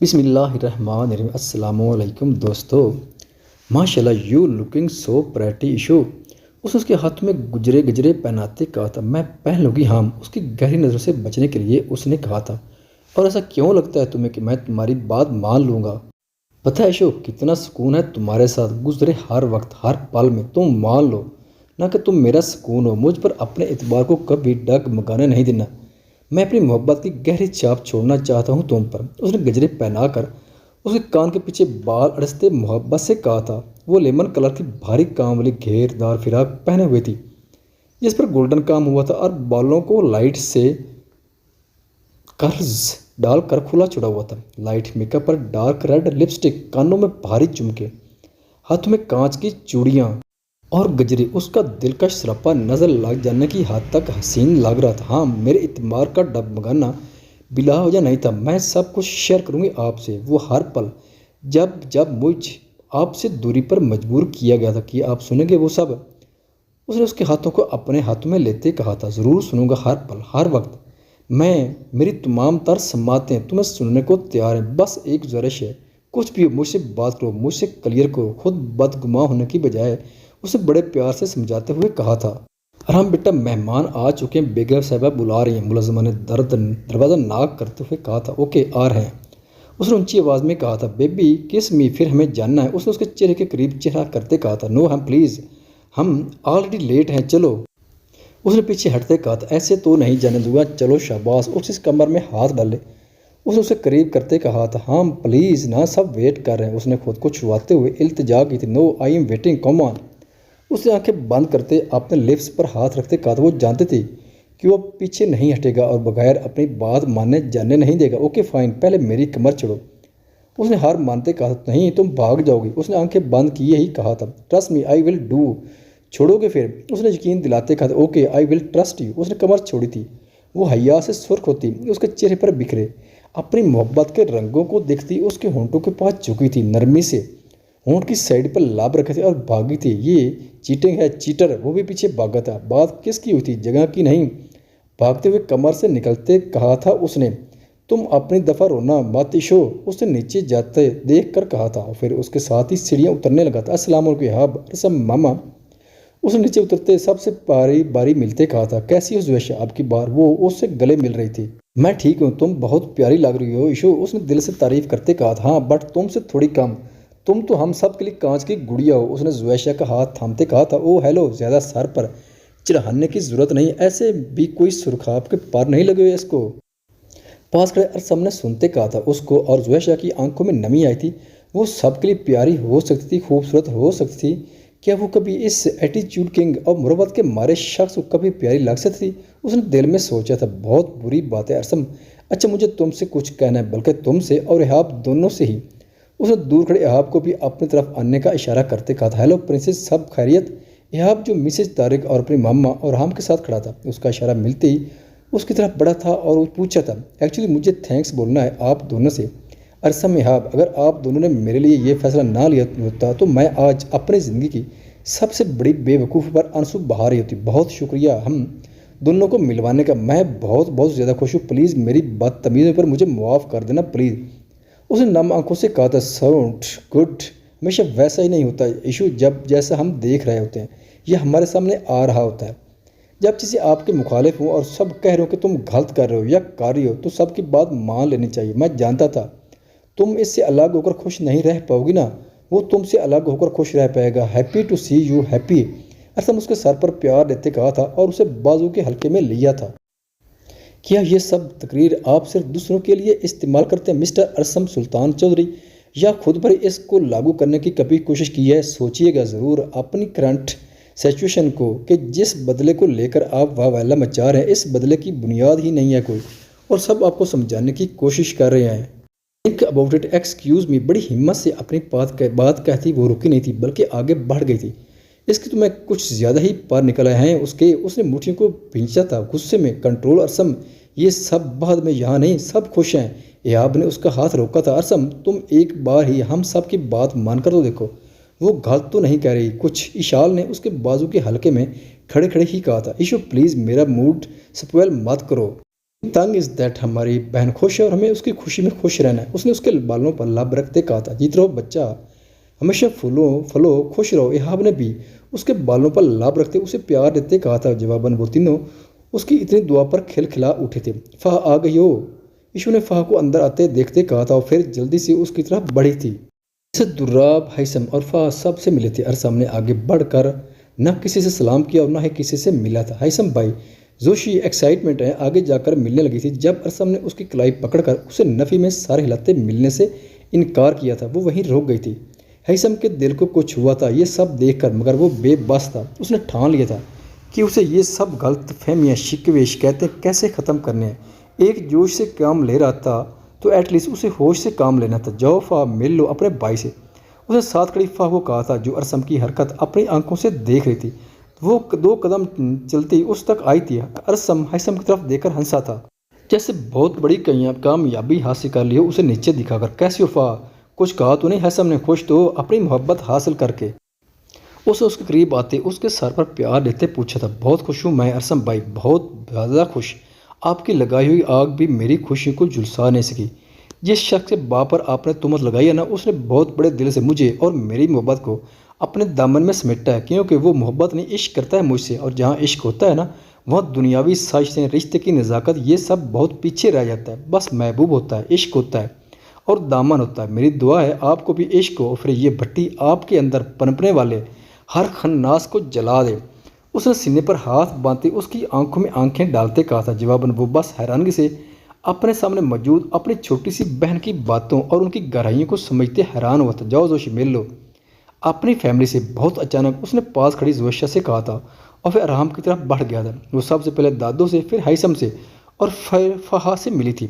بسم اللہ الرحمن الرحیم۔ السلام علیکم دوستو، ماشاء اللہ you looking so pretty Ishu. اس کے ہاتھ میں گجرے گجرے پہناتے کہا تھا، میں پہن لوں گی ہاں۔ اس کی گہری نظر سے بچنے کے لیے اس نے کہا تھا، اور ایسا کیوں لگتا ہے تمہیں کہ میں تمہاری بات مان لوں گا؟ پتہ ہے ایشو، کتنا سکون ہے تمہارے ساتھ گزرے ہر وقت ہر پل میں، تم مان لو نہ کہ تم میرا سکون ہو۔ مجھ پر اپنے اعتبار کو کبھی ڈگمگانے نہیں دینا، میں اپنی محبت کی گہری چھاپ چھوڑنا چاہتا ہوں تم پر۔ اس نے گجرے پہنا کر اس کے کان کے پیچھے بال اڑستے محبت سے کہا تھا۔ وہ لیمن کلر کی بھاری کام والی گھیر دار فراق پہنے ہوئے تھی جس پر گولڈن کام ہوا تھا، اور بالوں کو لائٹ سے کرلز ڈال کر کھلا چھڑا ہوا تھا۔ لائٹ میک اپ پر ڈارک ریڈ لپسٹک، کانوں میں بھاری جھمکے، ہاتھوں میں کانچ کی چوڑیاں اور گجرے۔ اس کا دلکش سراپا نظر لگ جانے کی حد تک حسین لگ رہا تھا۔ ہاں، میرے اعتبار کا ڈگمگانا بلا وجہ نہیں تھا، میں سب کچھ شیئر کروں گی آپ سے، وہ ہر پل جب جب مجھ آپ سے دوری پر مجبور کیا گیا تھا کہ آپ سنیں گے وہ سب۔ اس نے اس کے ہاتھوں کو اپنے ہاتھوں میں لیتے کہا تھا، ضرور سنوں گا، ہر پل ہر وقت میری تمام تر سماعتیں تمہیں سننے کو تیار ہیں۔ بس ایک گزارش ہے، کچھ بھی ہو مجھ سے بات کرو، مجھ سے کلیئر کرو۔ خود بدگماں ہونے کی بجائے اسے بڑے پیار سے سمجھاتے ہوئے کہا تھا۔ آرام بیٹا، مہمان آ چکے ہیں، بیگم صاحبہ بلا رہی ہیں، ملازمہ نے دروازہ ناک کرتے ہوئے کہا تھا۔ اوکے، آ رہے ہیں، اس نے اونچی آواز میں کہا تھا۔ بیبی کس می، پھر ہمیں جاننا ہے، اس نے اس کے چہرے کے قریب چہرہ کرتے کہا تھا۔ نو، ہم پلیز، ہم آلریڈی لیٹ ہیں، چلو، اس نے پیچھے ہٹتے کہا تھا۔ ایسے تو نہیں جانے دوں گا، چلو شاباش۔ اس کمر میں ہاتھ ڈالے اس نے اسے قریب کرتے کہا تھا۔ ہاں پلیز نا، سب ویٹ کر رہے ہیں، اس نے خود کو چھڑواتے ہوئے التجا کی تھی۔ نو، آئی ایم ویٹنگ، کم آن، اس نے آنکھیں بند کرتے اپنے لپس پر ہاتھ رکھتے کہا تھا۔ وہ جانتی تھی کہ وہ پیچھے نہیں ہٹے گا اور بغیر اپنی بات ماننے جانے نہیں دے گا۔ اوکے فائن، پہلے میری کمر چھڑو، اس نے ہار مانتے کہا تھا۔ نہیں، تم بھاگ جاؤ گی، اس نے آنکھیں بند کیے ہی کہا تھا۔ Trust me, I will do, چھوڑو گے پھر، اس نے یقین دلاتے کہا تھا۔ Okay, I will trust you, اس نے کمر چھوڑی تھی۔ وہ حیا سے سرخ ہوتی، اس کے چہرے پر بکھرے اپنی محبت کے رنگوں کو دیکھتی، اس کے ہونٹوں کے پاس جھکی تھی، نرمی سے ہونٹ کی سائڈ پر لاب رکھے تھے اور بھاگی تھی۔ یہ چیٹنگ ہے، چیٹر، وہ بھی پیچھے بھاگا تھا۔ بات کس کی ہوئی تھی، جگہ کی نہیں۔ بھاگتے ہوئے کمر سے نکلتے کہا تھا اس نے۔ تم اپنی دفعہ رونا مت ایشو، اس نے نیچے جاتے دیکھ کر کہا تھا، پھر اس کے ساتھ ہی سیڑھیاں اترنے لگا تھا۔ السلام علیکم یحاب، ارسم ماما، اس نے نیچے اترتے سب سے باری باری ملتے کہا تھا۔ کیسی ہو زویشہ اب کی بار، وہ اس سے گلے مل رہی تھی۔ میں ٹھیک ہوں، تم بہت پیاری لگ رہی ہو ایشو، اس نے دل سے تعریف کرتے کہا تھا۔ ہاں بٹ تم سے تھوڑی کم، تم تو ہم سب کے لیے کانچ کی گڑیا ہو، اس نے زویشہ کا ہاتھ تھامتے کہا تھا۔ او ہیلو، زیادہ سر پر چڑھانے کی ضرورت نہیں، ایسے بھی کوئی سرخاب کے پر نہیں لگے ہوئے اس کو، پاس کھڑے ارسم نے سنتے کہا تھا۔ اس کو اور زویشہ کی آنکھوں میں نمی آئی تھی۔ وہ سب کے لیے پیاری ہو سکتی تھی، خوبصورت ہو سکتی تھی، کیا وہ کبھی اس ایٹیچیوڈ کنگ اور مروت کے مارے شخص کو کبھی پیاری لگ سکتی تھی؟ اس نے دل میں سوچا تھا۔ بہت بری بات ہے ارسم، اچھا مجھے تم سے کچھ کہنا ہے، بلکہ تم سے اور ایہاب دونوں سے ہی، اس نے دور کھڑے ایہاب کو بھی اپنی طرف آنے کا اشارہ کرتے کہا تھا۔ ہیلو پرنسس، سب خیریت؟ ایہاب جو مسز طارق اور اپنی ماما اور ہم کے ساتھ کھڑا تھا، اس کا اشارہ ملتے ہی اس کی طرف بڑا تھا اور وہ پوچھا تھا۔ ایکچولی مجھے تھینکس بولنا ہے آپ دونوں سے، ارسم ایہاب، اگر آپ دونوں نے میرے لیے یہ فیصلہ نہ لیا ہوتا تو میں آج اپنی زندگی کی سب سے بڑی بے وقوفی پر آنسو بہا رہی ہوتی۔ بہت شکریہ ہم دونوں کو ملوانے کا، میں بہت بہت زیادہ خوش ہوں، پلیز میری بدتمیزی پر مجھے معاف کر دینا پلیز، اس نے نم آنکھوں سے کہا تھا۔ ساؤنڈ گڈ، ہمیشہ ویسا ہی نہیں ہوتا ایشو، جب جیسا ہم دیکھ رہے ہوتے ہیں یہ ہمارے سامنے آ رہا ہوتا ہے۔ جب کسی آپ کے مخالف ہوں اور سب کہہ رہے ہو کہ تم غلط کر رہے ہو یا کر رہی ہو تو سب کی بات مان لینی چاہیے۔ میں جانتا تھا تم اس سے الگ ہو کر خوش نہیں رہ پاؤ گی نا، وہ تم سے الگ ہو کر خوش رہ پائے گا۔ Happy to see you happy, Arsam اس کے سر پر پیار دیتے کہا تھا اور اسے بازو کے حلقے میں لیا تھا۔ کیا یہ سب تقریر آپ صرف دوسروں کے لیے استعمال کرتے ہیں مسٹر ارسم سلطان چودھری، یا خود پر اس کو لاگو کرنے کی کبھی کوشش کی ہے؟ سوچئے گا ضرور اپنی کرنٹ سچویشن کو، کہ جس بدلے کو لے کر آپ واہ والا مچا رہے ہیں اس بدلے کی بنیاد ہی نہیں ہے کوئی، اور سب آپ کو سمجھانے کی کوشش کر رہے ہیں۔ Think about it, excuse me, بڑی ہمت سے اپنی بات کہتی وہ رکی نہیں تھی بلکہ آگے بڑھ گئی تھی۔ اس کی تمہیں کچھ زیادہ ہی پار نکل آئے ہیں اس نے مٹھیوں کو بھینچا تھا غصے میں۔ کنٹرول ارسم، یہ سب بعد میں، یہاں نہیں، سب خوش ہیں۔ ایہاب نے اس کا ہاتھ روکا تھا۔ ارسم تم ایک بار ہی ہم سب کی بات مان کر تو دیکھو، وہ غلط تو نہیں کہہ رہی کچھ، ایشال نے اس کے بازو کے حلقے میں کھڑے کھڑے ہی کہا تھا۔ ایشو پلیز میرا موڈ سپوائل مت کرو، تنگ از دیٹ ہماری بہن خوش ہے اور ہمیں اس کی خوشی میں خوش رہنا ہے۔ اس نے اس کے بالوں پر لب رکھتے کہا تھا، جیت رہو بچہ، ہمیشہ پھولو خوش رہو۔ ایہاب نے بھی اس کے بالوں پر لب رکھتے اسے پیار دیتے کہا تھا۔ جواباً وہ تینوں اس کی اتنی دعا پر کھلکھلا اٹھے تھے۔ فہ آ گئی ہو، ایشو نے فہ کو اندر آتے دیکھتے کہا تھا اور پھر جلدی سے اس کی طرف بڑھی تھی۔ اسے دراب، ہیثم اور فہ سب سے ملے تھے۔ ارسم نے آگے بڑھ کر نہ کسی سے سلام کیا اور نہ ہی کسی سے ملا تھا۔ ہیثم بھائی، زوشی ایکسائٹمنٹ ہے آگے جا کر ملنے لگی تھی جب ارسم نے اس کی کلائی پکڑ کر اسے نفی میں سارے ہلاتے ملنے سے انکار کیا تھا۔ وہ وہیں رک گئی تھی۔ ہیثم کے دل کو کچھ ہوا تھا یہ سب دیکھ کر، مگر وہ بے بس تھا۔ اس نے ٹھان لیا تھا کہ اسے یہ سب غلط فہمیاں، شکوے، شکایتیں کیسے ختم کرنے ہیں۔ ایک جوش سے کام لے رہا تھا تو ایٹ لیسٹ اسے ہوش سے کام لینا تھا۔ جاؤ فہ، مل لو اپنے بھائی سے، اس نے ساتھ کھڑی فہ کو کہا تھا جو ارسم کی حرکت اپنی آنکھوں سے دیکھ رہی تھی۔ وہ 2 قدم چلتی اس تک آئی تھی۔ ارسم ہیثم کی طرف دیکھ کر ہنسا تھا جیسے بہت بڑی کامیابی حاصل کر لی ہو، اسے نیچے دکھا کر۔ کیسی ہو فہ، کچھ کہا تو نہیں؟ ہیثم نے خوش تو اپنی محبت حاصل کر کے اسے اس کے قریب آتے اس کے سر پر پیار دیتے پوچھا تھا۔ بہت خوش ہوں میں ارسم بھائی، بہت زیادہ خوش۔ آپ کی لگائی ہوئی آگ بھی میری خوشی کو جھلسا نہیں سکی۔ جس شخص کے باپ پر آپ نے تہمت لگائی ہے نا، اس نے بہت بڑے دل سے مجھے اور میری محبت کو اپنے دامن میں سمیٹا ہے، کیونکہ وہ محبت نہیں عشق کرتا ہے مجھ سے، اور جہاں عشق ہوتا ہے نا وہاں دنیاوی سازشیں، رشتے کی نزاکت، یہ سب بہت پیچھے رہ جاتا ہے۔ بس محبوب ہوتا ہے، عشق ہوتا ہے اور دامن ہوتا ہے۔ میری دعا ہے آپ کو بھی عشق ہو اور پھر یہ بھٹی آپ کے اندر پنپنے والے ہر خناس کو جلا دے۔ اس نے سینے پر ہاتھ باندھتے اس کی آنکھوں میں آنکھیں ڈالتے کہا تھا۔ جواباً وہ بس حیرانگی سے اپنے سامنے موجود اپنی چھوٹی سی بہن کی باتوں اور ان کی گہرائیوں کو سمجھتے حیران ہوا تھا۔ جاؤ زوشی، مل لو اپنی فیملی سے۔ بہت اچانک اس نے پاس کھڑی زوشیا سے کہا تھا اور پھر آرام کی طرف بڑھ گیا تھا۔ وہ سب سے پہلے دادو سے، پھر ہیثم سے اور پھر فہا سے ملی تھی۔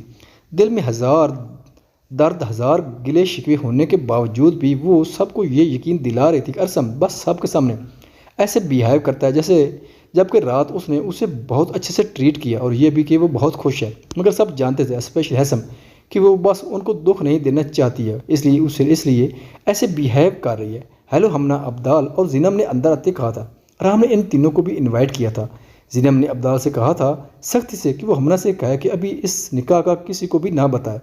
دل میں ہزار درد، ہزار گلے شکوے ہونے کے باوجود بھی وہ سب کو یہ یقین دلا رہی تھی کہ ارسم بس سب کے سامنے ایسے بیہیو کرتا ہے جیسے جبکہ رات اس نے اسے بہت اچھے سے ٹریٹ کیا، اور یہ بھی کہ وہ بہت خوش ہے۔ مگر سب جانتے تھے، اسپیشلی ہیثم، کہ وہ بس ان کو دکھ نہیں دینا چاہتی ہے، اس لیے ایسے بیہیو کر رہی ہے۔ ہیلو ہمنا، ابدال اور زینب نے اندر آتے کہا تھا۔ رام نے ان تینوں کو بھی انوائٹ کیا تھا۔ زینب نے ابدال سے کہا تھا سختی سے کہ وہ ہمنا سے کہے کہ ابھی اس نکاح کا کسی کو بھی نہ بتائے،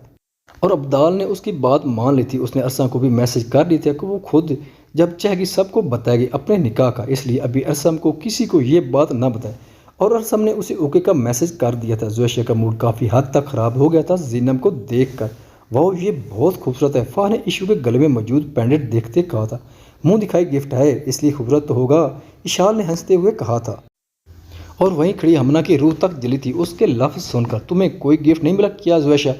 اور ابدال نے اس کی بات مان لی تھی۔ اس نے ارسم کو بھی میسج کر دی تھی کہ وہ خود جب چاہے گی سب کو بتائے گی اپنے نکاح کا، اس لیے ابھی ارسم کو کسی کو یہ بات نہ بتائے، اور ارسم نے اسے اوکے کا میسج کر دیا تھا۔ زوشیا کا موڈ کافی حد تک خراب ہو گیا تھا زینب کو دیکھ کر۔ واؤ، یہ بہت خوبصورت ہے، فہ نے ایشو کے گلے میں موجود پینڈنٹ دیکھتے کہا تھا۔ منہ دکھائی گفٹ ہے، اس لیے خوبصورت تو ہوگا، اشال نے ہنستے ہوئے کہا تھا، اور وہیں کھڑی ہمنا کی روح تک جلی تھی اس کے لفظ سن کر۔ تمہیں کوئی گفٹ نہیں ملا کیا زوشیا؟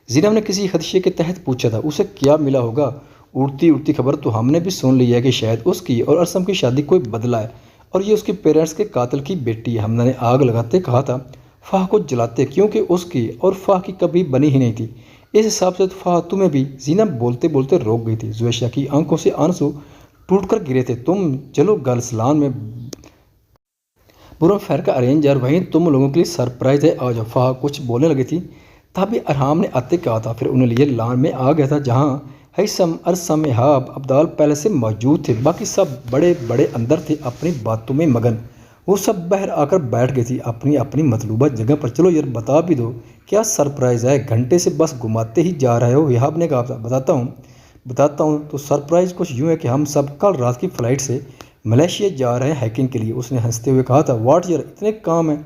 زینب نے کسی خدشے کے تحت پوچھا تھا۔ اسے کیا ملا ہوگا؟ اڑتی خبر تو ہم نے بھی سن لی ہے کہ شاید اس کی اور ارسم کی شادی کوئی بدلا ہے اور یہ اس کے پیرنٹس کے قاتل کی بیٹی ہے، ہمنا نے آگ لگاتے کہا تھا۔ فہ کو جلاتے، کیونکہ اس کی اور فہ کی کبھی بنی ہی نہیں تھی، اس حساب سے فہ تمہیں بھی۔ زینب بولتے بولتے روک گئی تھی۔ زوشیا کی آنکھوں سے آنسو ٹوٹ کر گرے تھے۔ تم چلو گرلز لان میں برم فیر کا ارینج ہے اور وہیں تم لوگوں کے لیے سرپرائز ہے، آ جاؤ۔ فہ کچھ بولنے لگی تھی تبھی ارحام نے آتے کہا تھا، پھر انہیں لیے لان میں آ گیا تھا جہاں ہیثم، ارسم، ایہاب، ابدال پہلے سے موجود تھے۔ باقی سب بڑے بڑے اندر تھے اپنی باتوں میں مگن۔ وہ سب باہر آ کر بیٹھ گئی تھی اپنی اپنی مطلوبہ جگہ پر۔ چلو یار بتا بھی دو کیا سرپرائز ہے، گھنٹے سے بس گھماتے ہی جا رہے ہو۔ ایہاب نے کہا تھا بتاتا ہوں تو سرپرائز کچھ یوں ہے کہ ہم سب کل رات کی فلائٹ سے ملیشیا جا رہے ہیں ہائکنگ کے لیے۔ اس نے ہنستے ہوئے کہا تھا واٹ یار، اتنے کام ہیں،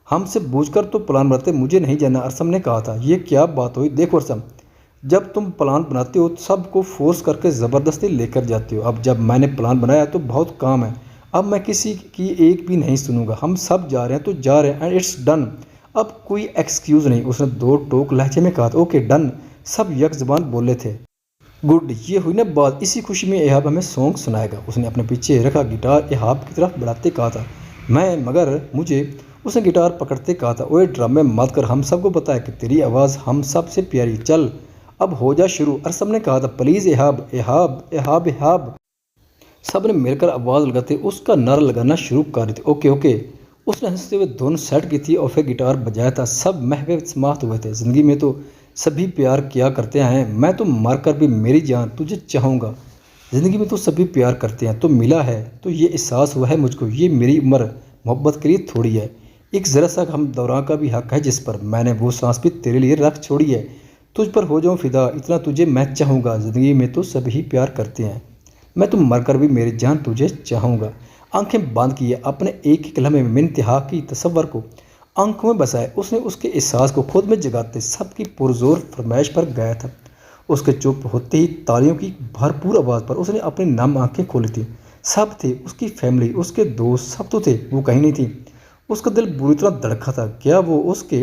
ہم سے بوجھ کر تو پلان بناتے، مجھے نہیں جانا۔ ارسم نے کہا تھا یہ کیا بات ہوئی؟ دیکھو ارسم، جب تم پلان بناتے ہو سب کو فورس کر کے زبردستی لے کر جاتے ہو۔ اب جب میں نے پلان بنایا تو بہت کام ہے، اب میں کسی کی ایک بھی نہیں سنوں گا، ہم سب جا رہے ہیں تو جا رہے ہیں اینڈ اٹس ڈن، اب کوئی ایکسکیوز نہیں۔ اس نے 2 ٹوک لہجے میں کہا تھا اوکے ڈن، سب یک زبان بولے تھے۔ گڈ، یہ ہوئی نا بات، اسی خوشی میں ایہاب ہمیں سانگ سنائے گا۔ اس نے اپنے پیچھے رکھا گٹار ایہاب کی طرف بڑھاتے کہا تھا مگر مجھے، اس نے گٹار پکڑتے کہا تھا اوئے ڈرامے مت کر، ہم سب کو پتہ ہے کہ تیری آواز ہم سب سے پیاری، چل اب ہو جا شروع۔ ارسم نے کہا تھا پلیز ایہاب ایہاب ایہاب ایہاب۔ سب نے مل کر آواز لگاتے اس کا نعرہ لگانا شروع کر دی تھی۔ اوکے اوکے، اس نے ہنستے ہوئے دھن سیٹ کی تھی اور پھر گٹار بجایا تھا۔ سب محو سماعت ہوئے تھے۔ زندگی میں تو سبھی پیار کیا کرتے ہیں، میں تو مر کر بھی میری جان تجھے چاہوں گا۔ زندگی میں تو سبھی پیار کرتے ہیں، تو ملا ہے تو یہ احساس ہوا ہے مجھ کو، یہ میری عمر محبت کے لیے تھوڑی ہے، ایک ذرا سا ہم دوران کا بھی حق ہے جس پر میں نے وہ سانس بھی تیرے لیے رکھ چھوڑی ہے، تجھ پر ہو جاؤں فدا، اتنا تجھے میں چاہوں گا، زندگی میں تو سبھی پیار کرتے ہیں، میں تو مر کر بھی میری جان تجھے چاہوں گا۔ آنکھیں بند کیے اپنے ایک ایک لمحے میں انتہا کی تصور کو آنکھوں میں بسائے، اس نے اس کے احساس کو خود میں جگاتے سب کی پرزور فرمائش پر گایا تھا۔ اس کے چپ ہوتے ہی تالیوں کی بھرپور آواز پر اس نے اپنی نم آنکھیں کھولی تھیں۔ سب تھے، اس کی فیملی، اس کے دوست، سب تو تھے، وہ کہیں نہیں تھی۔ اس کا دل بری طرح دھڑکا تھا، کیا وہ اس کے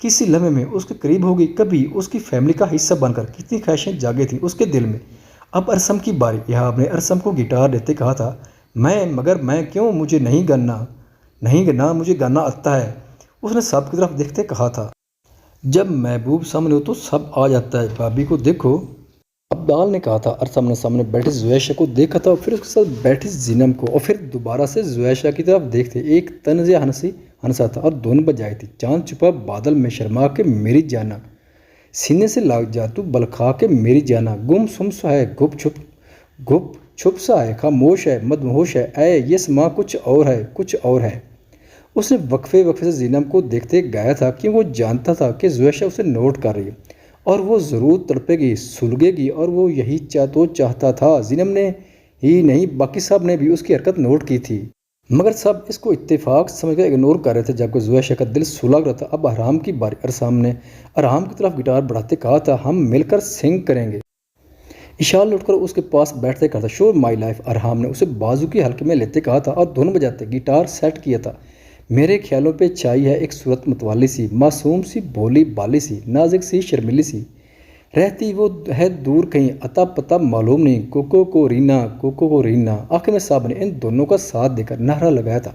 کسی لمحے میں اس کے قریب ہوگی؟ کبھی اس کی فیملی کا حصہ بن کر کتنی خواہشیں جاگی تھیں اس کے دل میں۔ اب ارسم کی باری، یہاں نے ارسم کو گٹار دیتے کہا تھا، مگر میں کیوں، مجھے نہیں گانا مجھے گانا آتا ہے، اس نے سب کی طرف دیکھتے کہا تھا۔ جب محبوب سامنے ہو تو سب آ جاتا ہے، بھابھی کو دیکھو، عبدال نے کہا تھا۔ ارسم نے سامنے بیٹھے زویشہ کو دیکھا تھا، پھر اس کے ساتھ بیٹھی زینب کو، اور پھر دوبارہ سے زویشہ کی طرف دیکھتے ایک طنز ہنسا تھا اور دھن بجائی تھی، چاند چھپا بادل میں شرما کے میری جانا، سینے سے لگ جا تو بلکھا کے میری جانا، گم سم سا ہے گپ چھپ سا ہے، خاموش ہے مدہوش ہے، اے یس ماں کچھ اور ہے۔ اس نے وقفے سے زینب کو دیکھتے گایا تھا کہ وہ جانتا تھا کہ زویشہ اسے نوٹ کر رہی ہے اور وہ ضرور تڑپے گی، سلگے گی، اور وہ یہی چاہتا تھا۔ زینب نے ہی نہیں باقی سب نے بھی اس کی حرکت نوٹ کی تھی، مگر سب اس کو اتفاق سمجھ کر اگنور کر رہے تھے، جبکہ زویشہ کا دل سلگ رہا تھا۔ اب ارحام کی باری، ارسام نے ارحام کی طرف گٹار بڑھاتے کہا تھا، ہم مل کر سنگ کریں گے۔ اشال لوٹ کر اس کے پاس بیٹھتے کہا تھا، شور مائی لائف۔ ارحام نے اسے بازو کی حلقے میں لیتے کہا تھا اور دھن بجاتے گٹار سیٹ کیا تھا، میرے خیالوں پہ چھائی ہے ایک صورت متوالی سی، معصوم سی، بھولی بالی سی، نازک سی، شرمیلی سی، رہتی وہ ہے دور کہیں، عطا پتہ معلوم نہیں، کوکو کو رینا۔ آخر میں صاحب نے ان دونوں کا ساتھ دے کر نعرہ لگایا تھا،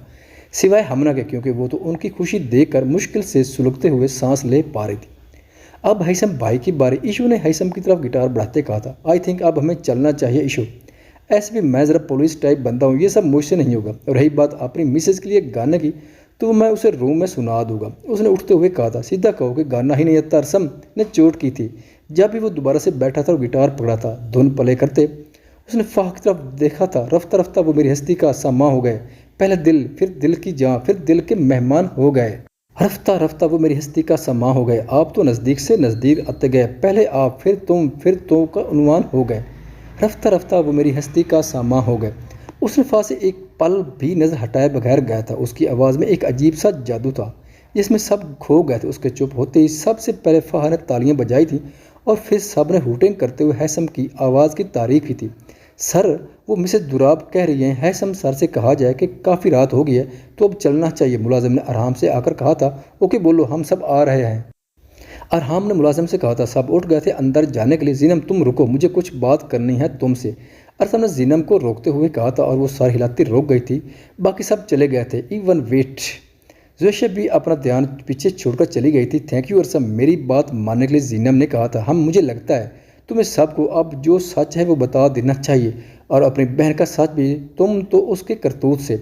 سوائے ہمنا کے، کیونکہ وہ تو ان کی خوشی دیکھ کر مشکل سے سلگتے ہوئے سانس لے پا رہی تھی۔ اب ہیثم بھائی کی باری، ایشو نے ہیثم کی طرف گٹار بڑھاتے کہا تھا، آئی تھنک اب ہمیں چلنا چاہیے ایشو، ایسے بھی میں ذرا پولیس ٹائپ بندہ ہوں، یہ سب مجھ سے نہیں ہوگا، اور رہی بات اپنی مسز کے لیے گانے کی تو میں اسے روم میں سنا دوں گا۔ اس نے اٹھتے ہوئے کہا تھا، سیدھا کہو کہ گانا ہی نہیں آتا۔ ارسم نے چوٹ کی تھی، جب بھی وہ دوبارہ سے بیٹھا تھا اور گٹار پکڑا تھا، دھن پلے کرتے اس نے فاح کی طرف دیکھا تھا، رفتہ رفتہ وہ میری ہستی کا سامان ہو گئے، پہلے دل، پھر دل کی جان، پھر دل کے مہمان ہو گئے، رفتہ رفتہ وہ میری ہستی کا سامان ہو گئے، آپ تو نزدیک سے نزدیک آتے گئے، پہلے آپ پھر تم کا عنوان ہو گئے، رفتہ رفتہ وہ میری ہستی کا سامان ہو گئے۔ اس نے فاح سے ایک پل بھی نظر ہٹائے بغیر گایا تھا، اس کی آواز میں ایک عجیب سا جادو تھا جس میں سب کھو گئے تھے۔ اس کے چپ ہوتے ہی سب سے پہلے فاح نے تالیاں بجائی تھیں اور پھر سب نے ہوٹنگ کرتے ہوئے ہیثم کی آواز کی تعریف کی تھی۔ سر، وہ مسز دراب کہہ رہی ہیں ہیثم سر سے کہا جائے کہ کافی رات ہو گئی ہے تو اب چلنا چاہیے۔ ملازم نے ارحام سے آ کر کہا تھا، اوکے بولو، ہم سب آ رہے ہیں۔ ارحام نے ملازم سے کہا تھا، سب اٹھ گئے تھے اندر جانے کے لیے۔ زینب تم رکو، مجھے کچھ بات کرنی ہے تم سے، ارسم نے زینب کو روکتے ہوئے کہا تھا، اور وہ سر ہلاتی رک گئی تھی۔ باقی سب چلے گئے تھے، ایون ویٹ زویشہ بھی اپنا دھیان پیچھے چھوڑ کر چلی گئی تھی۔ تھینک یو ارسم، میری بات ماننے کے لیے، زینب نے کہا تھا۔ مجھے لگتا ہے تمہیں سب کو اب جو سچ ہے وہ بتا دینا چاہیے، اور اپنی بہن کا سچ بھی، تم تو اس کے کرتوت سے۔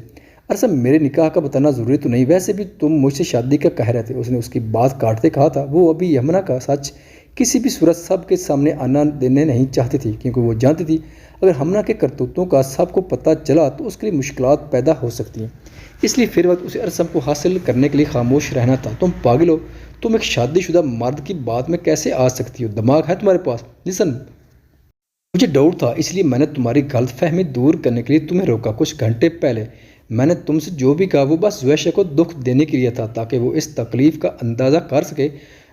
ارسم، میرے نکاح کا بتانا ضروری تو نہیں، ویسے بھی تم مجھ سے شادی کا کہہ رہے تھے۔ اس نے اس کی بات کاٹتے کہا تھا، وہ ابھی یمنا کا سچ کسی بھی صورت سب کے سامنے آنا دینے نہیں چاہتی تھی، کیونکہ وہ جانتی تھی اگر ہمنا کے کرتوتوں کا سب کو پتہ چلا تو اس کے لیے مشکلات پیدا ہو سکتی ہیں، اس لیے فی وقت اسے ارسم کو حاصل کرنے کے لیے خاموش رہنا تھا۔ تم پاگل ہو، تم ایک شادی شدہ مرد کی بات میں کیسے آ سکتی ہو؟ دماغ ہے تمہارے پاس؟ لسن، مجھے ڈاؤٹ تھا، اس لیے میں نے تمہاری غلط فہمی دور کرنے کے لیے تمہیں روکا۔ کچھ گھنٹے پہلے میں نے تم سے جو بھی کہا وہ بس زویشہ کو دکھ دینے کے لیے تھا، تاکہ وہ اس تکلیف کا اندازہ کر سکے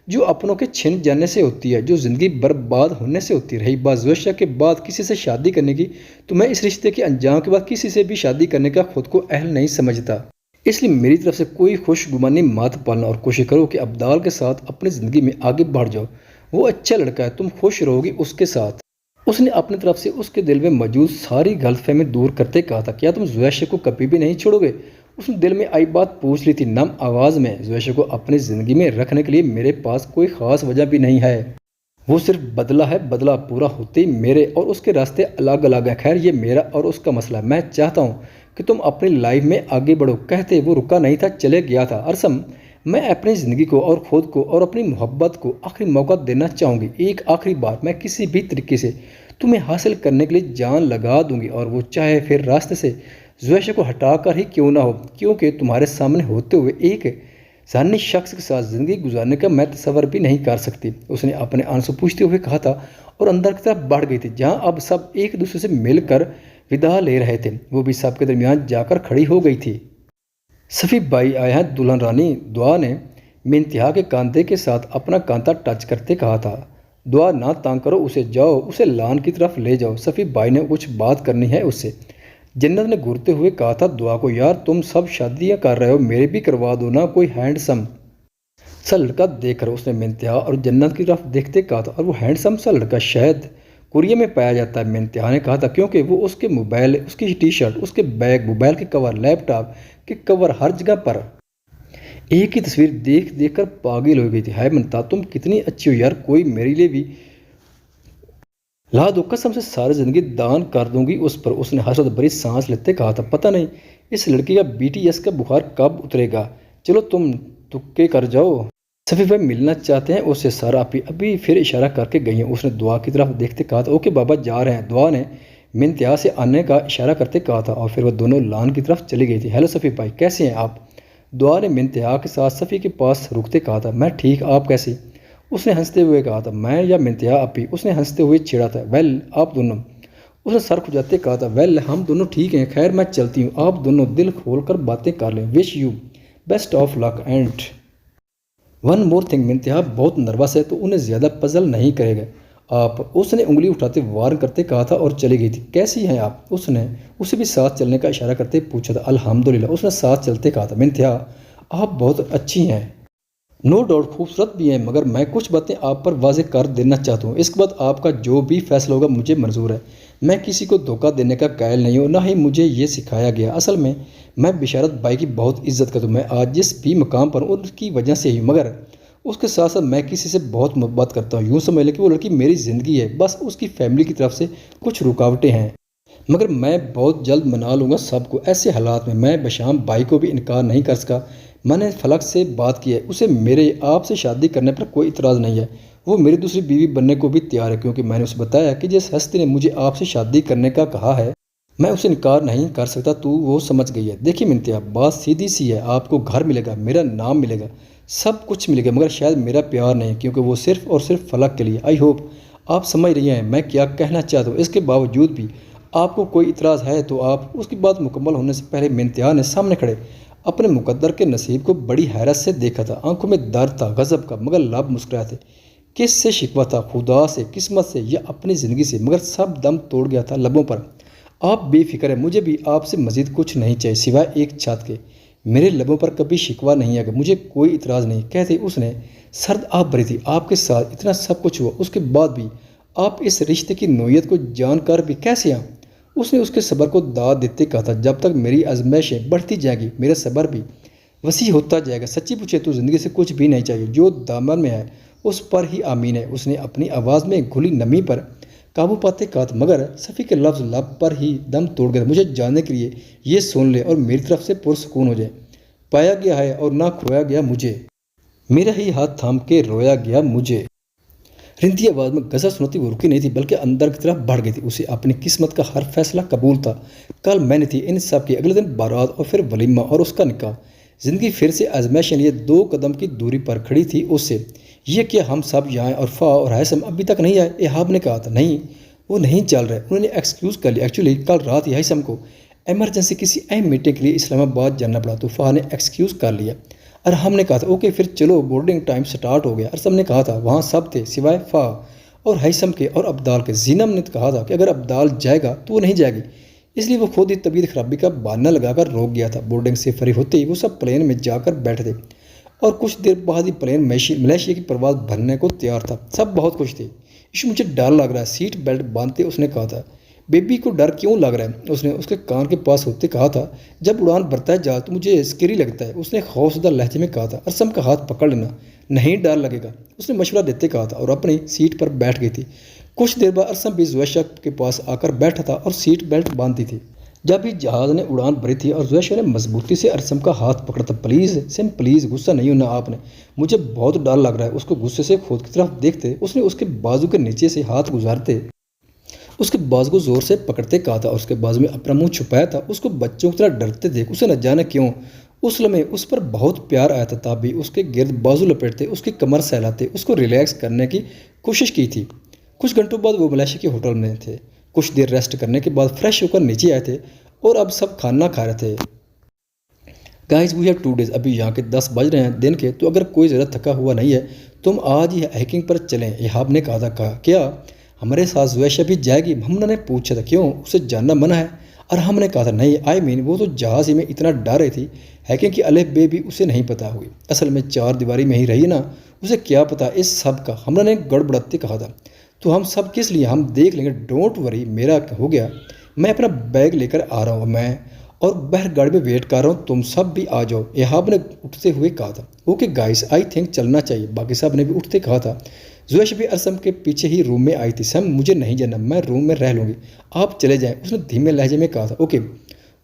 جو اپنوں کے چھن جانے سے ہوتی ہے، جو زندگی برباد ہونے سے ہوتی ہے۔ رہی بات زویشہ کے بعد کسی سے شادی کرنے کی، تو میں اس رشتے کے انجام کے بعد کسی سے بھی شادی کرنے کا خود کو اہل نہیں سمجھتا، اس لیے میری طرف سے کوئی خوش گمانی مت پالنا، اور کوشش کرو کہ عبدال کے ساتھ اپنی زندگی میں آگے بڑھ جاؤ، وہ اچھا لڑکا ہے، تم خوش رہو گی اس کے ساتھ۔ اس نے اپنی طرف سے اس کے دل میں موجود ساری غلط فہمی دور کرتے کہا تھا، کیا تم زویشہ کو کبھی بھی نہیں چھوڑو گے؟ اس نے دل میں آئی بات پوچھ لی تھی نم آواز میں، زویشہ کو اپنی زندگی میں رکھنے کے لیے میرے پاس کوئی خاص وجہ بھی نہیں ہے، وہ صرف بدلہ ہے، بدلہ پورا ہوتے ہی میرے اور اس کے راستے الگ الگ ہیں۔ خیر یہ میرا اور اس کا مسئلہ ہے، میں چاہتا ہوں کہ تم اپنی لائف میں آگے بڑھو۔ کہتے وہ رکا نہیں تھا، چلے گیا تھا۔ ارسم، میں اپنی زندگی کو اور خود کو اور اپنی محبت کو آخری موقع دینا چاہوں گی، ایک آخری بار، میں کسی بھی طریقے سے تمہیں حاصل کرنے کے لیے جان لگا دوں گی، اور وہ چاہے پھر راستے سے زویشہ کو ہٹا کر ہی کیوں نہ ہو، کیونکہ تمہارے سامنے ہوتے ہوئے ایک ذہنی شخص کے ساتھ زندگی گزارنے کا میں تصور بھی نہیں کر سکتی، اس نے اپنے آن سے پوچھتے ہوئے کہا تھا، اور اندر کی طرف بڑھ گئی تھی جہاں اب سب ایک دوسرے سے مل کر ودا لے رہے تھے۔ وہ بھی سب کے درمیان جا کر کھڑی ہو گئی تھی۔ صفی بھائی آئے ہیں، دلہن رانی دعا نے منتہا کے کاندھے کے ساتھ اپنا کانتا ٹچ کرتے کہا تھا۔ دعا نہ تانگ کرو اسے، جاؤ اسے لان کی طرف لے جاؤ، صفی بھائی نے کچھ بات کرنی ہے اس سے۔ جنت نے گھورتے ہوئے کہا تھا دعا کو، یار تم سب شادیاں کر رہے ہو، میرے بھی کروا دو نا کوئی ہینڈسم سا لڑکا دیکھ کر۔ اس نے منتہا اور جنت کی طرف دیکھتے کہا تھا، اور وہ ہینڈسم سا لڑکا شاید کوریا میں پایا جاتا ہے، منتہا نے کہا تھا، کیونکہ وہ اس کے موبائل، اس کی ٹی شرٹ، اس کے بیگ، موبائل کے کور، لیپ ٹاپ کے کور، ہر جگہ پر ایک ہی تصویر دیکھ دیکھ کر پاگل ہو گئی تھی۔ ہائے منتہا تم کتنی اچھی ہو یار، کوئی میرے لیے بھی لا دو، قسم سے ساری زندگی دان کر دوں گی اس پر۔ اس نے حسرت بھری سانس لیتے کہا تھا، پتہ نہیں اس لڑکی کا BTS کا بخار کب اترے گا، چلو تم تکے کر جاؤ۔ صفی بھائی ملنا چاہتے ہیں اس سے، سارا ابھی پھر اشارہ کر کے گئی ہیں۔ اس نے دعا کی طرف دیکھتے کہا تھا، اوکے بابا جا رہے ہیں۔ دعا نے منتہا سے آنے کا اشارہ کرتے کہا تھا، اور پھر وہ دونوں لان کی طرف چلی گئی تھی۔ ہیلو صفی بھائی کیسے ہیں آپ؟ دعا نے منتہا کے ساتھ صفی کے پاس رکتے کہا تھا، میں ٹھیک، آپ کیسی؟ اس نے ہنستے ہوئے کہا تھا، میں یا منتہا اپی؟ اس نے ہنستے ہوئے چھیڑا تھا، ویل آپ دونوں؟ اس نے سر کھجاتے کہا تھا، ویل ہم دونوں ٹھیک ہیں، خیر میں چلتی ہوں، آپ دونوں دل کھول کر باتیں کر لیں، wish you best of luck and one more thing. Muntaha بہت نروس ہے تو انہیں زیادہ پزل نہیں کرے گا آپ، اس نے انگلی اٹھاتے وارن کرتے کہا تھا، اور چلی گئی تھی۔ کیسی ہیں آپ؟ اس نے اسے بھی ساتھ چلنے کا اشارہ کرتے پوچھا تھا۔ الحمدللہ، اس نے ساتھ چلتے کہا تھا۔ منتہا آپ بہت اچھی ہیں، نو ڈاؤٹ خوبصورت بھی ہیں، مگر میں کچھ باتیں آپ پر واضح کر دینا چاہتا ہوں، اس کے بعد آپ کا جو بھی فیصلہ ہوگا مجھے منظور ہے۔ میں کسی کو دھوکہ دینے کا قائل نہیں ہوں، نہ ہی مجھے یہ سکھایا گیا۔ اصل میں بشارت بھائی کی بہت عزت کرتا ہوں، میں آج جس بھی مقام پر ہوں ان کی وجہ سے ہی، مگر اس کے ساتھ ساتھ میں کسی سے بہت محبت کرتا ہوں، یوں سمجھ لیں کہ وہ لڑکی میری زندگی ہے، بس اس کی فیملی کی طرف سے کچھ رکاوٹیں ہیں، مگر میں بہت جلد منا لوں گا سب کو۔ ایسے حالات میں بشام بھائی کو بھی انکار نہیں کر سکا۔ میں نے فلک سے بات کی ہے، اسے میرے آپ سے شادی کرنے پر کوئی اعتراض نہیں ہے، وہ میری دوسری بیوی بننے کو بھی تیار ہے، کیونکہ میں نے اسے بتایا کہ جس ہستی نے مجھے آپ سے شادی کرنے کا کہا ہے میں اسے انکار نہیں کر سکتا، تو وہ سمجھ گئی ہے۔ دیکھیے منتہا بات سیدھی سی ہے، آپ کو گھر ملے گا، میرا نام ملے گا، سب کچھ ملے گا، مگر شاید میرا پیار نہیں، کیونکہ وہ صرف اور صرف فلک کے لیے۔ آئی ہوپ آپ سمجھ رہی ہیں میں کیا کہنا چاہتا ہوں۔ اس کے باوجود بھی آپ کو کوئی اعتراض ہے تو آپ۔ اس کی بات مکمل ہونے سے پہلے منتہا نے سامنے کھڑے اپنے مقدر کے نصیب کو بڑی حیرت سے دیکھا تھا، آنکھوں میں درد تھا، غضب کا، مگر لب مسکرائے تھے۔ کس سے شکوہ تھا؟ خدا سے، قسمت سے، یا اپنی زندگی سے؟ مگر سب دم توڑ گیا تھا لبوں پر۔ آپ بے فکر ہیں، مجھے بھی آپ سے مزید کچھ نہیں چاہیے سوائے ایک چھت کے، میرے لبوں پر کبھی شکوہ نہیں آگا، مجھے کوئی اعتراض نہیں، کہتے اس نے سرد آب بھری تھی۔ آپ کے ساتھ اتنا سب کچھ ہوا، اس کے بعد بھی آپ اس رشتے کی نوعیت کو جان کر بھی کیسے ہیں؟ اس نے اس کے صبر کو داد دیتے کہا تھا، جب تک میری آزمائشیں بڑھتی جائیں گی میرا صبر بھی وسیع ہوتا جائے گا۔ سچی پوچھے تو زندگی سے کچھ بھی نہیں چاہیے، جو دامن میں ہے اس پر ہی آمین ہے۔ اس نے اپنی آواز میں گھلی نمی پر قابو پاتے کہا تھا، مگر صفی کے لفظ لب پر ہی دم توڑ گئے۔ مجھے جاننے کے لیے یہ سن لے اور میری طرف سے پرسکون ہو جائے، پایا گیا ہے اور نہ کھویا گیا مجھے، میرا ہی ہاتھ تھام کے رویا گیا مجھے۔ رنتی آواز میں غزل سناتی وہ رکی نہیں تھی بلکہ اندر کی طرف بڑھ گئی تھی۔ اسے اپنی قسمت کا ہر فیصلہ قبول تھا۔ کل میں نے تھی ان سب کی، اگلے دن بارات اور پھر ولیمہ اور اس کا نکاح۔ زندگی پھر سے آزمائشیں لیے 2 قدم کی دوری پر کھڑی تھی اس سے۔ یہ کیا ہم سب یہاں ہیں اور فا اور ہیثم ابھی تک نہیں آئے؟ ایہاب نے کہا تھا۔ نہیں وہ نہیں چل رہے، انہوں نے ایکسکیوز کر لیا، ایکچولی کل رات ہی ہیثم کو ایمرجنسی کسی اہم میٹنگ کے لیے اسلام آباد جانا پڑا تو فا نے ایکسکیوز کر لیا۔ اور ہم نے کہا تھا اوکے پھر چلو، بورڈنگ ٹائم سٹارٹ ہو گیا۔ ارسم نے کہا تھا وہاں سب تھے سوائے فا اور ہیثم کے اور ابدال کے۔ زینب نے کہا تھا کہ اگر ابدال جائے گا تو وہ نہیں جائے گی، اس لیے وہ خود ہی طبیعت خرابی کا بہانہ لگا کر روک گیا تھا۔ بورڈنگ سے فارغ ہوتے ہی وہ سب پلین میں جا کر بیٹھے تھے اور کچھ دیر بعد ہی پلین ملیشیا کی پرواز بھرنے کو تیار تھا۔ سب بہت خوش تھے۔ ایشو مجھے ڈر لگ رہا ہے، سیٹ بیلٹ باندھتے اس نے کہا تھا۔ بیبی کو ڈر کیوں لگ رہا ہے؟ اس نے اس کے کان کے پاس ہوتے کہا تھا۔ جب اڑان بھرتا ہے جہاز تو مجھے اسکیری لگتا ہے، اس نے خوفزدہ لہجے میں کہا تھا۔ ارسم کا ہاتھ پکڑ لینا، نہیں ڈر لگے گا، اس نے مشورہ دیتے کہا تھا اور اپنی سیٹ پر بیٹھ گئی تھی۔ کچھ دیر بعد ارسم بھی زویشہ کے پاس آ کر بیٹھا تھا اور سیٹ بیلٹ باندھی تھی۔ جب ہی جہاز نے اڑان بھری تھی اور زویشہ نے مضبوطی سے ارسم کا ہاتھ پکڑا تھا۔ پلیز سم پلیز، غصہ نہیں ہونا آپ نے، مجھے بہت ڈر لگ رہا ہے۔ اس کو غصے سے خود کی طرف دیکھتے اس نے اس کے بازو کے نیچے سے ہاتھ گزارتے اس کے بازو کو زور سے پکڑتے کہا تھا، اور اس کے بازو میں اپنا منہ چھپایا تھا۔ اس کو بچوں کی طرح ڈرتے دیکھ اسے نہ جانے کیوں اس لمحے اس پر بہت پیار آیا تھا، تب بھی اس کے گرد بازو لپیٹتے، اس کی کمر سہلاتے، اس کو ریلیکس کرنے کی کوشش کی تھی۔ کچھ گھنٹوں بعد وہ ملیشیا کے ہوٹل میں تھے، کچھ دیر ریسٹ کرنے کے بعد فریش ہو کر نیچے آئے تھے اور اب سب کھانا کھا رہے تھے۔ گائز وی ہیو 2 days، ابھی یہاں کے 10 بج رہے ہیں دن کے، تو اگر کوئی زیادہ تھکا ہوا نہیں ہے تم آج ہی ہائکنگ پر چلیں، ایہاب نے کہا تھا۔ کیا ہمارے ساتھ زویشہ بھی جائے گی؟ ہمنا نے پوچھا تھا۔ کیوں، اسے جاننا منع ہے؟ اور ہم نے کہا تھا نہیں، وہ تو جہاز ہی میں اتنا ڈر رہی تھی، ہیکنگ کی الف بے بھی اسے نہیں پتہ ہوگی، اصل میں 4 دیواری میں ہی رہی نا، اسے کیا پتہ اس سب کا، ہمنا نے گڑبڑاتے کہا تھا۔ تو ہم سب کس لیے، ہم دیکھ لیں گے، ڈونٹ وری، میرا ہو گیا، میں اپنا بیگ لے کر آ رہا ہوں، میں اور باہر گاڑی میں ویٹ کر رہا ہوں، تم سب بھی آ جاؤ، ایہاب نے اٹھتے ہوئے کہا تھا۔ اوکے گائز، آئی تھنک چلنا چاہیے، باقی صاحب نے بھی اٹھتے کہا تھا۔ زویشہ بھی ارسم کے پیچھے ہی روم میں آئی تھی۔ سم مجھے نہیں جانا، میں روم میں رہ لوں گی، آپ چلے جائیں، اس نے دھیمے لہجے میں کہا تھا۔ اوکے،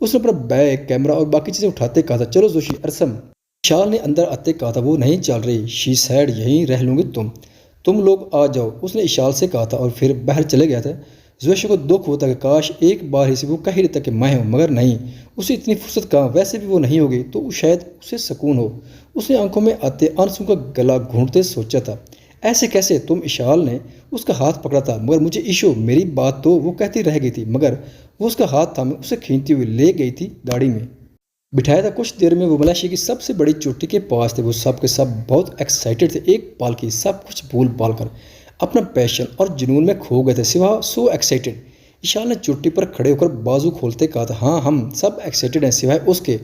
اس نے اپنا بیگ، کیمرہ اور باقی چیزیں اٹھاتے کہا تھا۔ چلو زوشی، ارسم وشال نے اندر آتے کہا تھا۔ وہ نہیں چل رہی، شی سیڈ، یہیں رہ لوں گی، تم لوگ آ جاؤ، اس نے اشال سے کہا تھا اور پھر باہر چلے گیا تھا۔ زویشہ کو دکھ ہوتا کہ کاش ایک بار ہی سے وہ کہہ ہی دیتا کہ میں ہوں، مگر نہیں، اسے اتنی فرصت کہاں، ویسے بھی وہ نہیں ہوگی تو شاید اسے سکون ہو۔ اس نے آنکھوں میں آتے آنسوں کا گلا گھونٹتے سوچا تھا، ایسے کیسے تم؟ اشال نے اس کا ہاتھ پکڑا تھا، مگر مجھے ایشو، میری بات تو وہ کہتی رہ گئی تھی، مگر وہ اس کا ہاتھ تھامے اسے کھینچتی ہوئی لے گئی تھی، گاڑی میں بٹھایا تھا۔ کچھ دیر میں وہ ملیشیا کی سب سے بڑی چوٹی کے پاس تھے۔ وہ سب کے سب بہت ایکسائٹڈ تھے، ایک پال کی سب کچھ بھول بھال کر اپنا پیشن اور جنون میں کھو گئے تھے، سوا سو ایکسائٹڈ۔ اشال نے چوٹی پر کھڑے ہو کر بازو کھولتے کہا تھا، ہاں ہم سب ایکسائٹڈ ہیں سوائے اس کے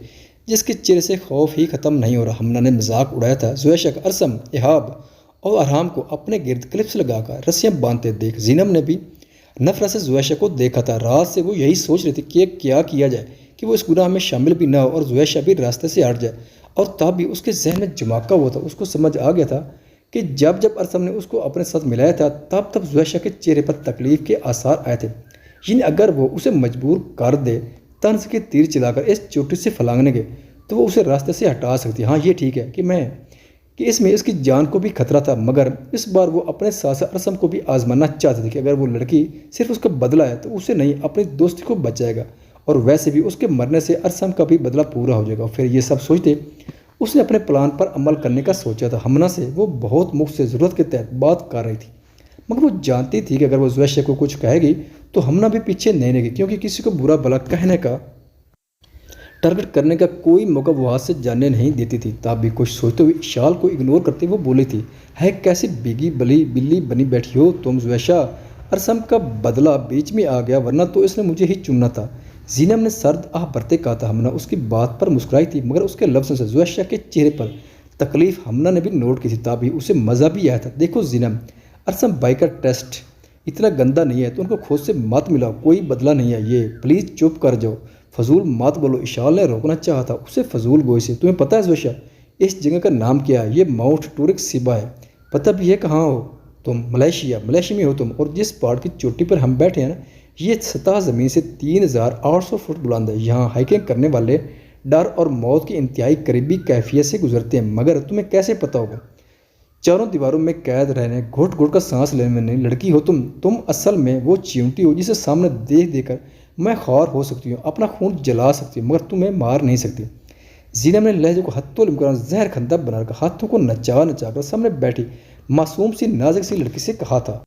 جس کے چہرے سے خوف ہی ختم نہیں ہو رہا۔ ہمنا نے مذاق اڑایا تھا۔ زویشہ، ارسم، ایہاب اور ارحام کو اپنے گرد کلپس لگا کر رسیاں باندھتے دیکھ زینب نے بھی نفرت سے زویشہ کو دیکھا تھا۔ رات سے وہ یہی سوچ رہی تھی کہ کیا کیا جائے کہ وہ اس گناہ میں شامل بھی نہ ہو اور زویشہ بھی راستے سے ہٹ جائے، اور تب بھی اس کے ذہن میں جھماکا ہوا تھا۔ اس کو سمجھ آ گیا تھا کہ جب ارسم نے اس کو اپنے ساتھ ملایا تھا تب زویشہ کے چہرے پر تکلیف کے آثار آئے تھے، یعنی اگر وہ اسے مجبور کر دے طنز کے تیر چلا کر اس چوٹی سے پھلانگنے کے، تو وہ اسے راستے سے ہٹا سکتی۔ ہاں یہ ٹھیک ہے کہ اس میں اس کی جان کو بھی خطرہ تھا، مگر اس بار وہ اپنے ساتھ ارسم کو بھی آزمانا چاہتے تھے کہ اگر وہ لڑکی صرف اس کا بدلہ ہے تو اسے نہیں، اپنی دوستی کو بچائے گا، اور ویسے بھی اس کے مرنے سے ارسم کا بھی بدلہ پورا ہو جائے گا۔ پھر یہ سب سوچتے اس نے اپنے پلان پر عمل کرنے کا سوچا تھا۔ ہمنا سے وہ بہت مفت سے ضرورت کے تحت بات کر رہی تھی، مگر وہ جانتی تھی کہ اگر وہ زویشہ کو کچھ کہے گی تو ہمنا بھی پیچھے نہیں رہے گی، کیونکہ کسی کو برا بھلا کہنے کا، ٹارگٹ کرنے کا کوئی موقع وہ ہاتھ سے جانے نہیں دیتی تھی۔ تب بھی کچھ سوچتے ہوئے اشال کو اگنور کرتے وہ بولی تھی، ہے کیسی بیگی بلی بنی بیٹھی ہو تم زویشہ، ارسم کا بدلہ بیچ میں آ گیا، ورنہ تو اس نے مجھے ہی چننا تھا۔ زینب نے سرد آہ بھرتے کہا تھا۔ ہمنا اس کی بات پر مسکرائی تھی، مگر اس کے لفظوں سے زویشہ کے چہرے پر تکلیف ہمنا نے بھی نوٹ کی تھی، تب بھی اسے مزہ بھی آیا تھا۔ دیکھو زینب، ارسم بھائی کا ٹیسٹ اتنا گندا نہیں ہے تو ان کو خود سے مت ملاؤ، کوئی بدلہ نہیں ہے یہ، پلیز چپ کر جاؤ، فضول مت بولو۔ اشال نے روکنا چاہا تھا اسے فضول گوئی سے۔ تمہیں پتہ ہے زویشہ اس جگہ کا نام کیا ہے؟ یہ ماؤنٹ ٹورک سیبا ہے، پتہ بھی ہے کہاں ہو تم؟ ملیشیا میں ہو تم، اور جس پہاڑ کی چوٹی پر ہم بیٹھے ہیں نا، یہ سطح زمین سے 3800 فٹ بلند ہے۔ یہاں ہائکنگ کرنے والے ڈر اور موت کی انتہائی قریبی کیفیت سے گزرتے ہیں، مگر تمہیں کیسے پتہ ہوگا؟ چاروں دیواروں میں قید رہنے، گھٹ گھٹ کا سانس لینے میں لڑکی ہو تم اصل میں وہ چیونٹی ہو جسے سامنے دیکھ کر میں خوار ہو سکتی ہوں، اپنا خون جلا سکتی ہوں، مگر تمہیں مار نہیں سکتی۔ زینب نے لہجے کو حتی الامکان زہر کھندا بنا کر ہاتھوں کو نچا کر سامنے بیٹھی معصوم سی نازک سی لڑکی سے کہا تھا،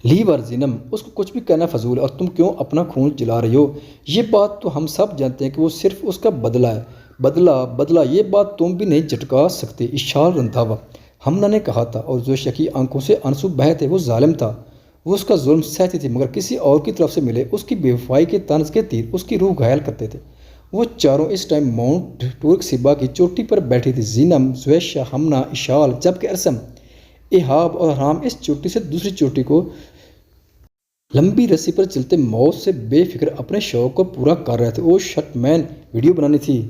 لیو اور زینب، اس کو کچھ بھی کہنا فضول ہے، اور تم کیوں اپنا خون جلا رہی ہو؟ یہ بات تو ہم سب جانتے ہیں کہ وہ صرف اس کا بدلہ ہے، بدلہ، یہ بات تم بھی نہیں جھٹکا سکتے۔ اشال رندھاوا، ہمنا نے کہا تھا، اور زویشہ کی آنکھوں سے آنسو بہے تھے۔ وہ ظالم تھا، وہ اس کا ظلم سہتی تھی، مگر کسی اور کی طرف سے ملے اس کی بے وفائی کے طنز کے تیر اس کی روح گھائل کرتے تھے۔ وہ چاروں اس ٹائم ماؤنٹ ٹورک سیبا کی چوٹی پر بیٹھی تھی، زینب، زویشہ، ہمنا، اشال، جبکہ ارسم، ایہاب اور ارحام اس چوٹی سے دوسری چوٹی کو لمبی رسی پر چلتے موت سے بے فکر اپنے شوق کو پورا کر رہے تھے۔ او شٹ مین، ویڈیو بنانی تھی،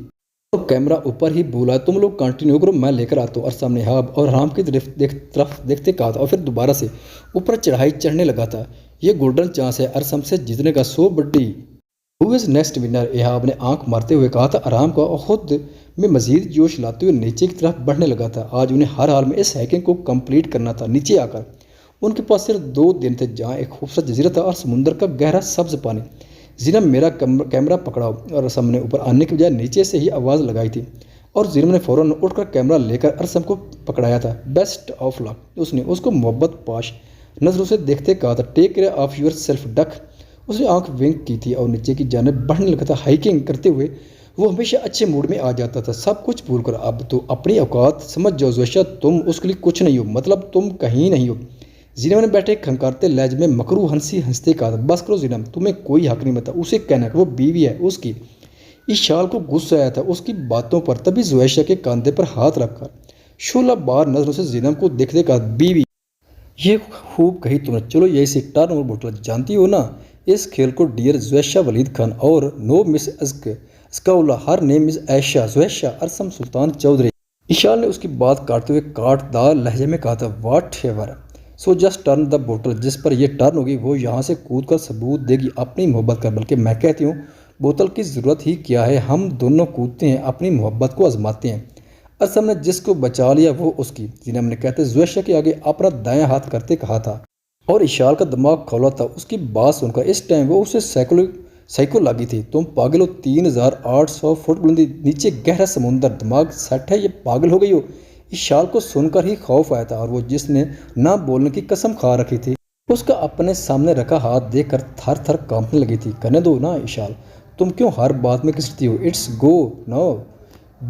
تو کیمرہ اوپر ہی بولا، تم لوگ کنٹینیو کرو، میں لے کر آتا ہوں۔ ارسم نے ایہاب اور ارحام کی طرف دیکھتے کہا تھا، اور پھر دوبارہ سے اوپر چڑھائی چڑھنے لگا تھا۔ یہ گولڈن چانس ہے ارسم سے جیتنے کا، سو بڈی۔ ہو از نیکسٹ ونر؟ ایہاب نے آنکھ مارتے ہوئے کہا تھا۔ ارحام کو خود میں مزید جوش لاتے ہوئے نیچے کی طرف بڑھنے لگا تھا۔ آج انہیں ہر حال میں اس ہائکنگ کو کمپلیٹ کرنا تھا۔ نیچے آ کر ان کے پاس صرف 2 دن تھے، جہاں ایک خوبصورت جزیرہ تھا اور سمندر کا گہرا سبز پانی۔ زینب، میرا کیمرہ پکڑاؤ، اور ارسم نے اوپر آنے کے بجائے نیچے سے ہی آواز لگائی تھی۔ اور زینب نے فوراً اٹھ کر کیمرہ لے کر ارسم کو پکڑایا تھا۔ بیسٹ آف لک، اس نے اس کو محبت پاش نظروں سے دیکھتے کہا تھا۔ Take care of your self ڈک۔ اس نے آنکھ ونک کی تھی اور نیچے کی جانب بڑھنے لگا تھا۔ ہائیکنگ کرتے ہوئے وہ ہمیشہ اچھے موڈ میں آ جاتا تھا، سب کچھ بھول کر۔ اب تو اپنی اوقات سمجھ جاؤ زویشہ، تم اس کے لیے کچھ نہیں ہو، مطلب تم کہیں نہیں ہو۔ زینب نے بیٹھے کھنکارتے لہجے میں مکروہ ہنستے کہا تھا۔ بس کرو زینب، تمہیں کوئی حق نہیں بتا اسے کہنا کہ وہ بیوی ہے اس کی۔ اشال کو غصہ آیا تھا اس کی باتوں پر، تبھی زویشہ کے کاندھے پر ہاتھ رکھ کر شعلہ بار نظروں سے زینب کو دیکھتے کہا، بیوی، یہ خوب کہی تم نے۔ چلو یہی سے ٹرن اور بوتل، جانتی ہو نا اس کھیل کو ڈیئر زویشہ ولید خان اور نو مس ازکاؤلہ، ہر نیم از عائشہ زویشہ ارسم سلطان چودھری۔ اشال نے اس کی بات کاٹتے ہوئے کاٹ دار لہجے میں کہا تھا، what ever, so just turn the بوتل، جس پر یہ ٹرن ہوگی وہ یہاں سے کود کر ثبوت دے گی اپنی محبت کا۔ بلکہ میں کہتی ہوں بوتل کی ضرورت ہی کیا ہے، ہم دونوں کودتے ہیں، اپنی محبت کو آزماتے ہیں۔ ارسم نے جس کو بچا لیا وہ اس کی، زینب نے کہتے زویشہ کے آگے اپنا دایاں ہاتھ کرتے کہا تھا۔ اور اشال کا دماغ کھولا تھا اس کی بات سن کر۔ اس ٹائم وہ اسے سائیکو لگی تھی۔ تم پاگل ہو، 3800 فٹ بلندی، نیچے گہرا سمندر، دماغ سیٹ ہے، یہ پاگل ہو گئی ہو۔ اشال کو سن کر ہی خوف آیا تھا، اور وہ جس نے نہ بولنے کی قسم کھا رکھی تھی اس کا اپنے سامنے رکھا ہاتھ دیکھ کر تھر تھر کانپنے لگی تھی۔ کرنے دو نا اشال، تم کیوں ہر بات میں گھسٹتی ہو؟ It's gonna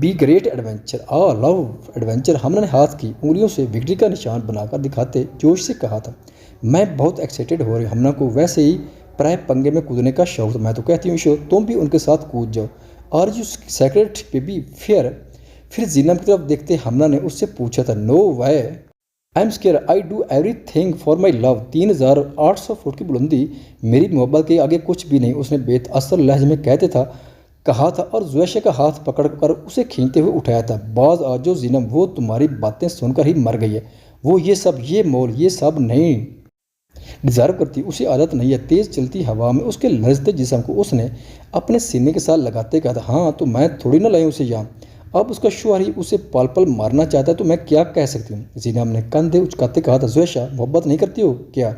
be great adventure, love adventure. Hamna نے ہاتھ کی انگلیوں سے وکٹری کا نشان بنا کر دکھاتے جوش سے کہا تھا۔ میں بہت ایکسائٹیڈ ہو رہی ہوں، ہمنا کو ویسے ہی پرائے پنگے میں کودنے کا شوق تھا۔ میں تو کہتی ہوں ایشو، تم بھی ان کے ساتھ کود جاؤ۔ Are you secret baby fair? پھر زینب کی طرف دیکھتے ہمنا نے اس سے پوچھا تھا، no way I am scare, I do everything for my love. 3800 foot کی بلندی میری محبت کے آگے کچھ بھی نہیں، اس نے بے تاثر لہجے میں کہا تھا اور زویشہ کا ہاتھ پکڑ کر اسے کھینچتے ہوئے اٹھایا تھا۔ باز آ جو زینب، وہ تمہاری باتیں سن کر ہی مر گئی ہے، وہ یہ سب، یہ مول، یہ سب نہیں ڈیزرو کرتی، اسے عادت نہیں ہے۔ تیز چلتی ہوا میں اس کے لرزتے جسم کو اس نے اپنے سینے کے ساتھ لگاتے کہا تھا، ہاں تو میں تھوڑی نہ لائی اسے یہاں، اب اس کا شوہر ہی اسے پال پل مارنا چاہتا ہے تو میں کیا کہہ سکتی ہوں؟ زینب نے کندھے اچکاتے کہا تھا، زویشہ محبت نہیں کرتی ہو کیا؟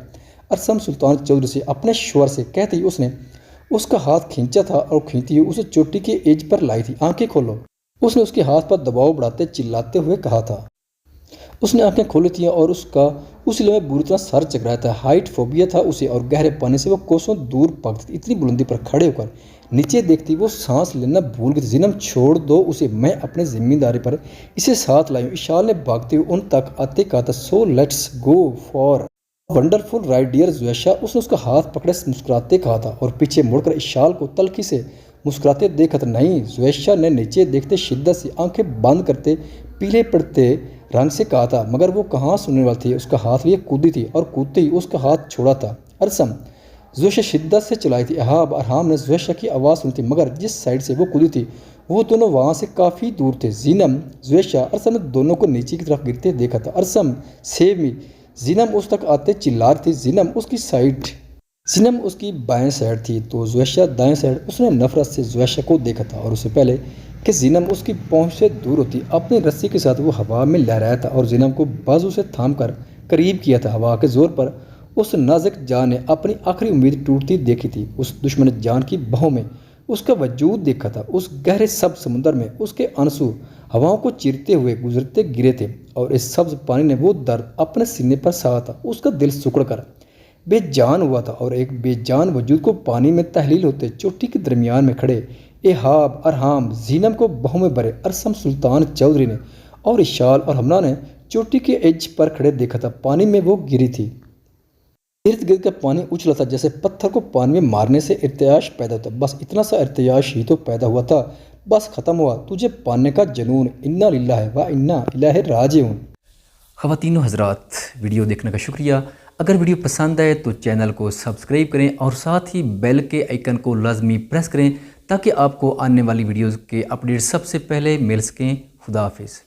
ارسم سلطان چودھری سے اپنے شوہر سے کہتے ہی اس نے اس کا ہاتھ کھینچا تھا اور کھینچتی ہوئی اسے چوٹی کے ایج پر لائی تھی۔ آنکھیں کھولو، اس نے اس کے ہاتھ پر دباؤ بڑھاتے چلاتے ہوئے کہا تھا۔ اس نے آنکھیں کھولی تھیں اور اس لمحے بری طرح سر چکرایا تھا۔ ہائٹ فوبیا تھا اسے اور گہرے پانی سے وہ کوسوں دور بھاگتی تھی۔ اتنی بلندی پر کھڑے ہو کر نیچے دیکھتی وہ سانس لینا بھول گئی تھی۔ زینب چھوڑ دو اسے، میں اپنے ذمہ داری پر اسے ساتھ لائی ہوں۔ اشال نے بھاگتے ہوئے ان تک آتے کہا تھا، so let's go for wonderful ride dear Zoisha. اس نے اس کا ہاتھ پکڑے مسکراتے کہا تھا اور پیچھے مڑ کر اشال کو تلخی سے مسکراتے دیکھا تھا۔ نہیں، زویشہ نے نیچے دیکھتے شدت سے آنکھیں بند کرتے پیلے پڑتے رنگ سے کہا تھا، مگر وہ کہاں سننے والی تھی، اس کا ہاتھ لیے کودی تھی اور کودتے ہی اس کا ہاتھ چھوڑا تھا۔ ارسم، زویشہ شدت سے چلائی تھی۔ ارحام نے زویشہ کی آواز سنی تھی، مگر جس سائڈ سے وہ کودی تھی وہ دونوں وہاں سے کافی دور تھے۔ زینب، زویشہ، ارسم نے دونوں کو نیچے کی طرف گرتے دیکھا تھا۔ ارسم، سیو می۔ زینب اس تک آتے چلا رہی تھی۔ زینب اس کی بائیں سائڈ تھی تو زویشہ دائیں سائڈ۔ اس نے نفرت سے زویشہ کو دیکھا تھا اور اسے پہلے کہ زینب اس کی پہنچ سے دور ہوتی اپنی رسی کے ساتھ وہ ہوا میں لہرایا تھا اور زینب کو بازو سے تھام کر قریب کیا تھا۔ ہوا کے زور پر اس نازک جان نے اپنی آخری امید ٹوٹتی دیکھی تھی۔ اس دشمن جان کی بہوں میں اس کا وجود دیکھا تھا۔ اس گہرے سبز سمندر میں اس کے آنسو ہواؤں کو چیرتے ہوئے گزرتے گرے تھے اور اس سبز پانی نے وہ درد اپنے سینے پر سہا تھا۔ اس کا دل سکڑ کر بے جان ہوا تھا اور ایک بے جان وجود کو پانی میں تحلیل ہوتے چوٹی کے درمیان میں کھڑے ارحام، زینب کو بہوں میں بھرے ارسم سلطان چودھری نے اور اشال اور ہمنا نے چوٹی کے ایج پر کھڑے دیکھا تھا۔ پانی میں وہ گری تھی، ارد گرد کا پانی اچھلا تھا جیسے پتھر کو پانی میں مارنے سے ارتعاش پیدا ہوتا۔ بس اتنا سا ارتعاش ہی تو پیدا ہوا تھا، بس ختم ہوا تجھے پانے کا جنون۔ انا للہ و انا الیہ راجعون۔ خواتین و حضرات، ویڈیو دیکھنے کا شکریہ۔ اگر ویڈیو پسند آئے تو چینل کو سبسکرائب کریں اور ساتھ ہی بیل کے آئیکن کو لازمی پریس کریں تاکہ آپ کو آنے والی ویڈیوز کے اپڈیٹ سب سے پہلے مل سکیں۔ خدا حافظ۔